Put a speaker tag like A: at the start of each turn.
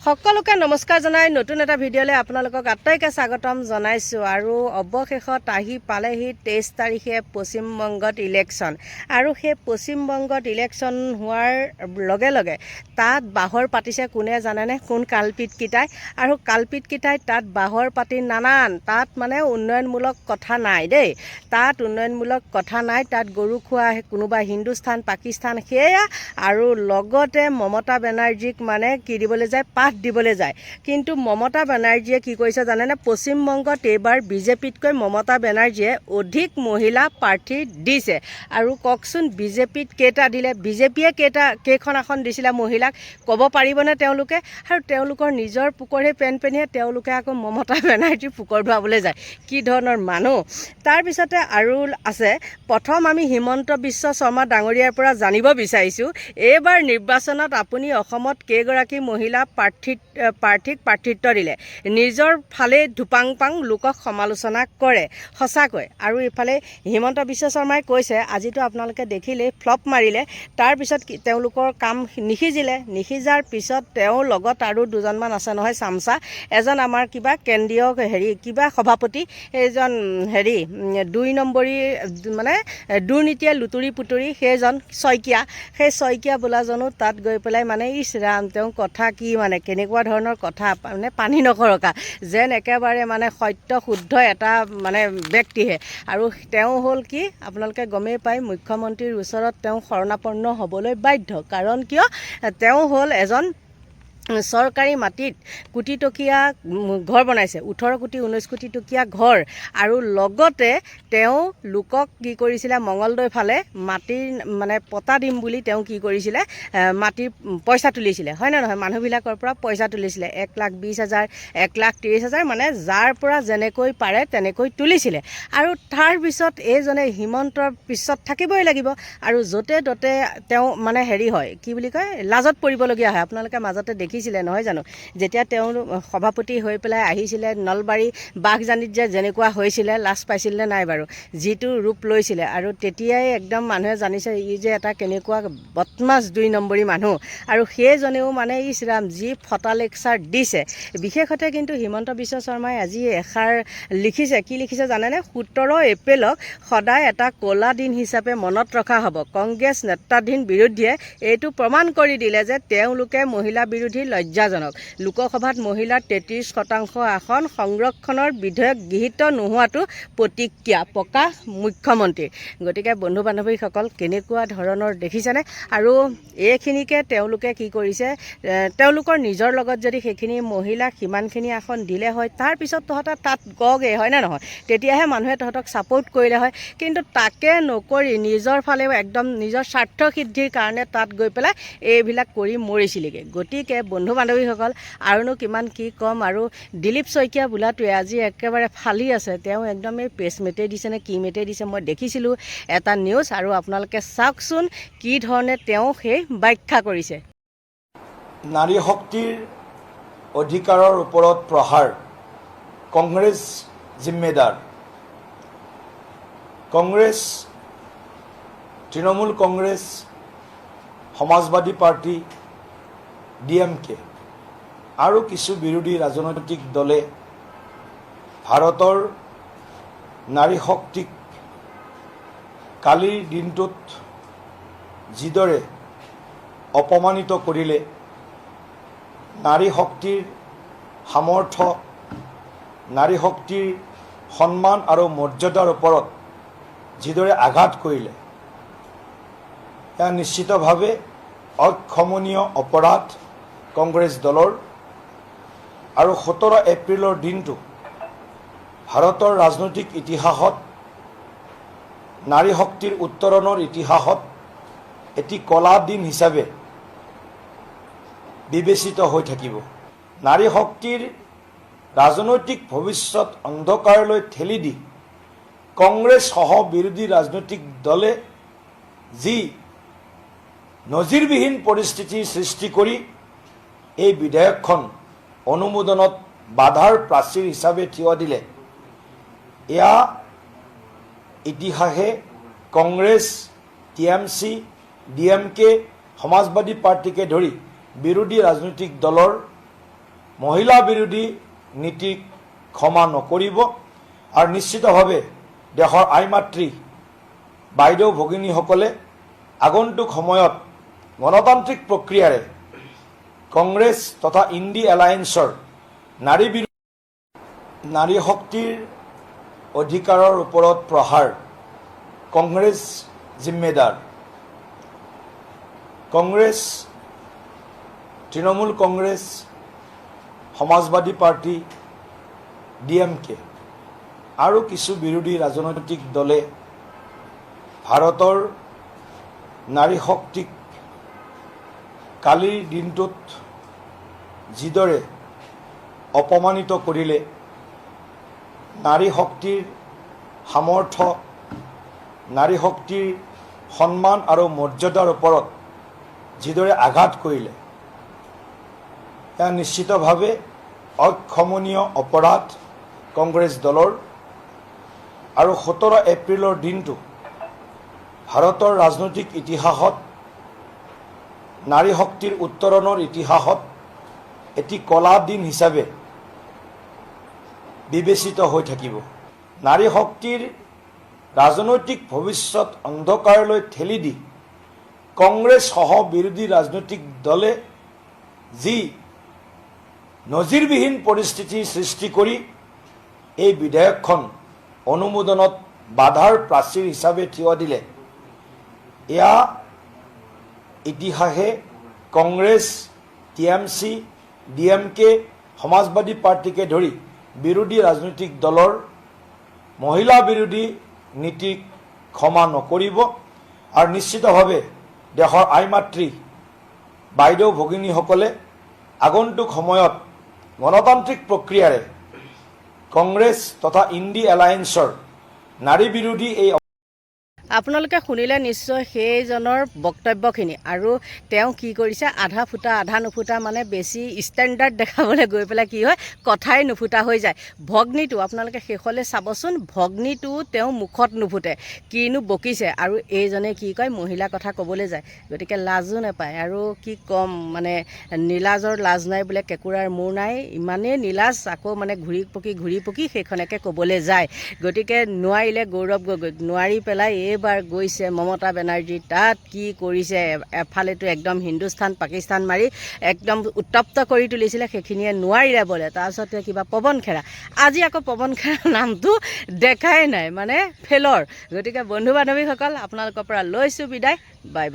A: সকলোকে নমস্কাৰ জনাই নতুন এটা ভিডিঅ'লৈ আপোনালোকক আটাইকে স্বাগতম জনাইছোঁ আৰু অৱশেষত আহি পালেহি 23 তাৰিখে পশ্চিমবংগত ইলেকশ্যন আৰু সেই পশ্চিমবংগত ইলেকশ্যন হোৱাৰ লগে লগে তাত বাহৰ পাতিছে কোনে জানেনে কোন কালপিতকিটাই আৰু কালপিতকিটাই তাত বাহৰ পাতি নানান তাত মানে উন্নয়নমূলক কথা নাই দেই তাত উন্নয়নমূলক কথা নাই তাত গৰু খোৱা কোনোবা হিন্দুস্তান পাকিস্তান সেয়া আৰু লগতে মমতা বেনাৰ্জীক মানে কি দিবলৈ যায় পাঠ দিবলৈ যায় কিন্তু মমতা বেনাৰ্জীয়ে কি কৰিছে জানেনে পশ্চিমবংগত এইবাৰ বিজেপিতকৈ মমতা বেনাৰ্জীয়ে অধিক মহিলা প্ৰাৰ্থী দিছে আৰু কওকচোন বিজেপিত কেইটা দিলে বিজেপিয়ে কেইখন আসন দিছিলে মহিলাক ক'ব পাৰিবনে তেওঁলোকে আৰু তেওঁলোকৰ নিজৰ পুকৰে পেনপেনিয়ে তেওঁলোকে আকৌ মমতা বেনাৰ্জী পুকৰ ধুৱাবলৈ যায় কি ধৰণৰ মানুহ তাৰপিছতে আৰু আছে প্ৰথম আমি হিমন্ত বিশ্ব শৰ্মা ডাঙৰীয়াৰ পৰা জানিব বিচাৰিছোঁ এইবাৰ নিৰ্বাচনত আপুনি অসমত কেইগৰাকী মহিলা প্ৰাৰ্থীক প্ৰাৰ্থিত্ব দিলে নিজৰ ফালে ধুপাং লোকক সমালোচনা কৰে সঁচাকৈ আৰু ইফালে হিমন্ত বিশ্ব শৰ্মাই কৈছে আজিতো আপোনালোকে দেখিলেই ফ্লপ মাৰিলে তাৰপিছত তেওঁলোকৰ কাম নিখিজাৰ পিছত তেওঁৰ লগত আৰু দুজনমান আছে নহয় চামচা এজন আমাৰ কিবা কেন্দ্ৰীয় কিবা সভাপতি এইজন 2 নম্বৰী মানে দুৰ্নীতিয়ে লুতুৰি পুতুৰি সেইজন সেই শইকীয়া বোলাজনো তাত গৈ পেলাই মানে ইছ ৰাম তেওঁ কথা কি মানে কেনেকুৱা ধৰণৰ কথা মানে পানী নকৰকা যেন একেবাৰে মানে সত্য শুদ্ধ এটা মানে ব্যক্তিহে আৰু তেওঁ হ'ল কি আপোনালোকে গমেই পায় মুখ্যমন্ত্ৰীৰ ওচৰত তেওঁ শৰণাপন্ন হ'বলৈ বাধ্য কাৰণ কিয় তেওঁ হ'ল এজন চৰকাৰী মাটিত কোটিটকীয়া ঘৰ বনাইছে 18 কোটি 19 কোটি টকীয়া ঘৰ আৰু লগতে তেওঁ লোকক কি কৰিছিলে মঙলদৈ ফালে মাটিৰ মানে পটা দিম বুলি তেওঁ কি কৰিছিলে মাটিৰ পইচা তুলিছিলে হয় না নহয় মানুহবিলাকৰ পৰা পইচা তুলিছিলে 1,20,000 1,30,000 মানে যাৰ পৰা যেনেকৈ পাৰে তেনেকৈ তুলিছিলে আৰু তাৰ পিছত এইজনে হিমন্তৰ পিছত থাকিবই লাগিব আৰু য'তে ত'তে তেওঁ মানে হয় কি বুলি কয় লাজত পৰিবলগীয়া হয় আপোনালোকে মাজতে দেখিছিলে নহয় জানো যেতিয়া তেওঁ সভাপতি হৈ পেলাই আহিছিলে নলবাৰী বাঘজানিত যেনেকুৱা হৈছিলে লাজ পাইছিলে নাই বাৰু যিটো ৰূপ লৈছিলে আৰু তেতিয়াই একদম মানুহে জানিছে ই যে এটা কেনেকুৱা বদমাছ 2 নম্বৰী মানুহ আৰু সেইজনেও মানে ইছৰাম যি ফটা লেকচাৰ দিছে বিশেষতে কিন্তু হিমন্ত বিশ্ব শৰ্মাই আজি এষাৰ লিখিছে কি লিখিছে জানেনে 17 এপ্ৰিলক সদায় এটা ক'লা দিন হিচাপে মনত ৰখা হ'ব কংগ্ৰেছ নেতৃত্বাধীন বিৰোধীয়ে এইটো প্ৰমাণ কৰি দিলে যে তেওঁলোকে মহিলা বিৰোধী লজ্জাজনক লোকসভাত মহিলাৰ 33% আসন সংৰক্ষণৰ বিধেয়ক গৃহীত নোহোৱাটো প্ৰতিক্ৰিয়া প্ৰকাশ মুখ্যমন্ত্ৰী গতিকে বন্ধু বান্ধৱীসকল কেনেকুৱা ধৰণৰ দেখিছেনে আৰু এইখিনিকে তেওঁলোকে কি কৰিছে তেওঁলোকৰ নিজৰ লগত যদি সেইখিনি মহিলাক সিমানখিনি আসন দিলে হয় তাৰপিছত তহঁতে তাত গগে হয় নে নহয় তেতিয়াহে মানুহে তহঁতক ছাপোৰ্ট কৰিলে হয় কিন্তু তাকে নকৰি নিজৰ ফালেও একদম নিজৰ স্বাৰ্থ সিদ্ধিৰ কাৰণে তাত গৈ পেলাই এইবিলাক কৰি মৰিছিলেগৈ গতিকে বন্ধু বান্ধৱীসকল আৰুনো কিমান কি ক'ম আৰু দিলীপ শইকীয়া বোলাটোৱে আজি একেবাৰে ফালি আছে তেওঁ একদম এই প্ৰেছ মিটেই দিছে নে কি মিটেই দিছে মই দেখিছিলোঁ এটা নিউজ আৰু আপোনালোকে চাওকচোন কি ধৰণে তেওঁ সেই ব্যাখ্যা কৰিছে
B: নাৰী শক্তিৰ অধিকাৰৰ ওপৰত প্ৰহাৰ কংগ্ৰেছ জিম্মেদাৰ কংগ্ৰেছ তৃণমূল কংগ্ৰেছ সমাজবাদী পাৰ্টি DMK আৰু কিছু বিৰোধী ৰাজনৈতিক দলে ভাৰতৰ নাৰী শক্তিক কালিৰ দিনটোত যিদৰে অপমানিত কৰিলে নাৰী শক্তিৰ সামৰ্থ্য নাৰী শক্তিৰ সন্মান আৰু মৰ্যাদাৰ ওপৰত যিদৰে আঘাত কৰিলে এয়া নিশ্চিতভাৱে অক্ষমনীয় অপৰাধ কংগ্ৰেছ দলৰ আৰু 17 এপ্ৰিলৰ দিনটো ভাৰতৰ ৰাজনৈতিক ইতিহাসত নাৰী শক্তিৰ উত্তৰণৰ ইতিহাসত এটি কলা দিন হিচাপে বিবেচিত হৈ থাকিব নাৰী শক্তিৰ ৰাজনৈতিক ভৱিষ্যত অন্ধকাৰলৈ ঠেলি দি কংগ্ৰেছ সহ বিৰোধী ৰাজনৈতিক দলে যি নজিৰবিহীন পৰিস্থিতিৰ সৃষ্টি কৰি এই বিধেয়কখন অনুমোদনত বাধাৰ প্ৰাচীৰ হিচাপে থিয় দিলে এয়া ইতিহাসে কংগ্ৰেছ TMC DMK সমাজবাদী পাৰ্টিকে ধৰি বিৰোধী ৰাজনৈতিক দলৰ মহিলা বিৰোধী নীতিক ক্ষমা নকৰিব আৰু নিশ্চিতভাৱে দেশৰ আই মাতৃ বাইদেউ ভগিনীসকলে আগন্তুক সময়ত গণতান্ত্ৰিক প্ৰক্ৰিয়াৰে কংগ্ৰেছ তথা ইণ্ডি এলায়েন্সৰ নাৰী শক্তিৰ অধিকাৰৰ ওপৰত প্ৰহাৰ কংগ্ৰেছ জিম্মেদাৰ। কংগ্ৰেছ, তৃণমূল কংগ্ৰেছ, সমাজবাদী পাৰ্টি, DMK আৰু কিছু বিৰোধী ৰাজনৈতিক দলে ভাৰতৰ নাৰী শক্তিক কালিৰ দিনটোত যিদৰে অপমানিত কৰিলে, নাৰী শক্তিৰ সামৰ্থ্য, নাৰী শক্তিৰ সন্মান আৰু মৰ্যাদাৰ ওপৰত যিদৰে আঘাত কৰিলে, এয়া নিশ্চিতভাৱে অক্ষমনীয় অপৰাধ কংগ্ৰেছ দলৰ। আৰু 17 এপ্ৰিলৰ দিনটো ভাৰতৰ ৰাজনৈতিক ইতিহাসত, নাৰী শক্তিৰ উত্তৰণৰ ইতিহাসত এটি কলা দিন হিচাপে বিবেচিত হৈ থাকিব। নাৰী শক্তিৰ ৰাজনৈতিক ভৱিষ্যত অন্ধকাৰলৈ ঠেলি দি কংগ্ৰেছ সহ বিৰোধী ৰাজনৈতিক দলে যি নজিৰবিহীন পৰিস্থিতিৰ সৃষ্টি কৰি এই বিধেয়কখন অনুমোদনত বাধাৰ প্ৰাচীৰ হিচাপে থিয় দিলে, এয়া ইতিহাসে কংগ্ৰেছ, TMC, DMK, সমাজবাদী পাৰ্টিকে ধৰি বিৰোধী ৰাজনৈতিক দলৰ মহিলা বিৰোধী নীতিক ক্ষমা নকৰিব আৰু নিশ্চিতভাৱে দেশৰ আই মাতৃ বাইদেউ ভগিনীসকলে আগন্তুক সময়ত গণতান্ত্ৰিক প্ৰক্ৰিয়াৰে কংগ্ৰেছ তথা ইণ্ডি এলায়েন্সৰ নাৰী বিৰোধী এই
A: আপোনালোকে শুনিলে নিশ্চয় সেইজনৰ বক্তব্যখিনি। আৰু তেওঁ কি কৰিছে, আধা ফুটা আধা নুফুটা, মানে বেছি ষ্টেণ্ডাৰ্ড দেখাবলৈ গৈ পেলাই কি হয়, কথাই নুফুটা হৈ যায়। ভগ্নীটো আপোনালোকে শেষলৈ চাবচোন, ভগ্নীটো তেওঁ মুখত নুফুটে, কিনো বকিছে। আৰু এইজনে কি কয়, মহিলাৰ কথা ক'বলৈ যায়, গতিকে লাজো নাপায়। আৰু কি ক'ম, মানে নীলাজৰ লাজ নাই বোলে কেঁকুৰাৰ মূৰ নাই, ইমানেই নীলাজ। আকৌ মানে ঘূৰি পকি সেইখনকে ক'বলৈ যায়। গতিকে নোৱাৰিলে গৌৰৱ গগৈক, নোৱাৰি পেলাই এইবাৰ গৈছে মমতা বেনাৰ্জী, তাত কি কৰিছে, এফালেতো একদম হিন্দুস্তান পাকিস্তান মাৰি একদম উত্তপ্ত কৰি তুলিছিলে, সেইখিনিয়ে নোৱাৰিলে বোলে। তাৰপিছতে কিবা পৱন খেৰা, আজি আকৌ পৱন খেৰা নামটো দেখাই নাই, মানে ফেলৰ। গতিকে বন্ধু বান্ধৱীসকল, আপোনালোকৰ পৰা লৈছোঁ বিদায়, বাই বাই।